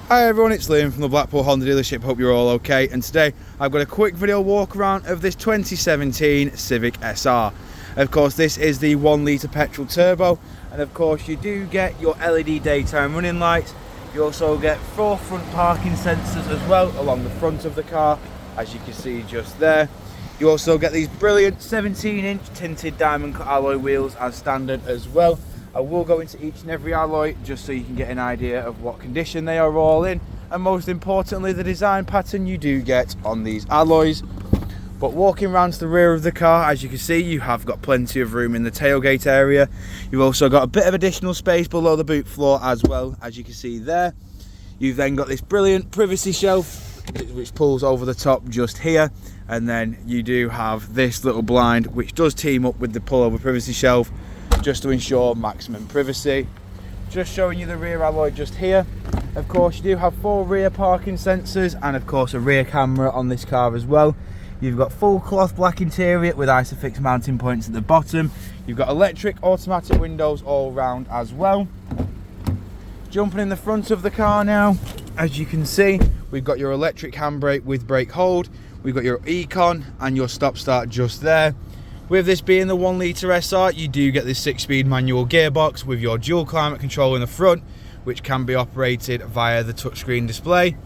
Hi everyone, it's Liam from the Blackpool Honda dealership. Hope you're all okay, and today I've got a quick video walk around of this 2017 Civic SR. Of course, this is the 1 litre petrol turbo, and of course you do get your LED daytime running lights. You also get 4 front parking sensors as well along the front of the car, as you can see just there. You also get these brilliant 17-inch tinted diamond cut alloy wheels as standard as well. I will go into each and every alloy just so you can get an idea of what condition they are all in, and most importantly the design pattern you do get on these alloys. But walking around to the rear of the car, as you can see, you have got plenty of room in the tailgate area. You've also got a bit of additional space below the boot floor as well, as you can see there. You've then got this brilliant privacy shelf which pulls over the top just here, and then you do have this little blind which does team up with the pullover privacy shelf just to ensure maximum privacy. Just showing you the rear alloy just here. Of course you do have 4 rear parking sensors and of course a rear camera on this car as well. You've got full cloth black interior with Isofix mounting points at the bottom. You've got electric automatic windows all round as well. Jumping in the front of the car now, as you can see, we've got your electric handbrake with brake hold. We've got your ECON and your stop start just there. With this being the 1 litre SR, you do get this 6-speed manual gearbox with your dual climate control in the front, which can be operated via the touchscreen display.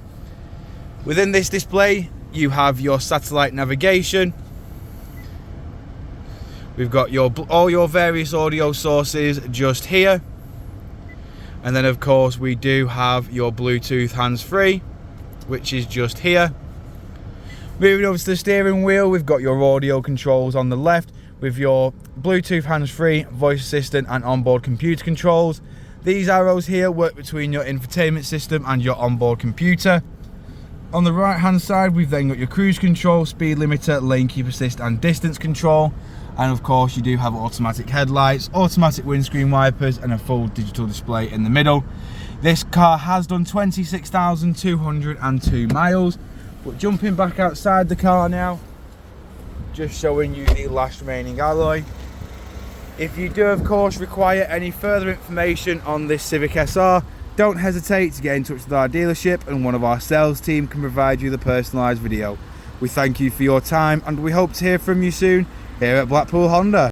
Within this display, you have your satellite navigation. We've got all your various audio sources just here. And then of course we do have your Bluetooth hands-free, which is just here. Moving over to the steering wheel, we've got your audio controls on the left with your Bluetooth hands-free, voice assistant and onboard computer controls. These arrows here work between your infotainment system and your onboard computer. On the right hand side, we've then got your cruise control, speed limiter, lane keep assist and distance control. And of course you do have automatic headlights, automatic windscreen wipers and a full digital display in the middle. This car has done 26,202 miles. But jumping back outside the car now, just showing you the last remaining alloy. If you do of course require any further information on this Civic SR, don't hesitate to get in touch with our dealership and one of our sales team can provide you the personalised video. We thank you for your time and we hope to hear from you soon here at Blackpool Honda.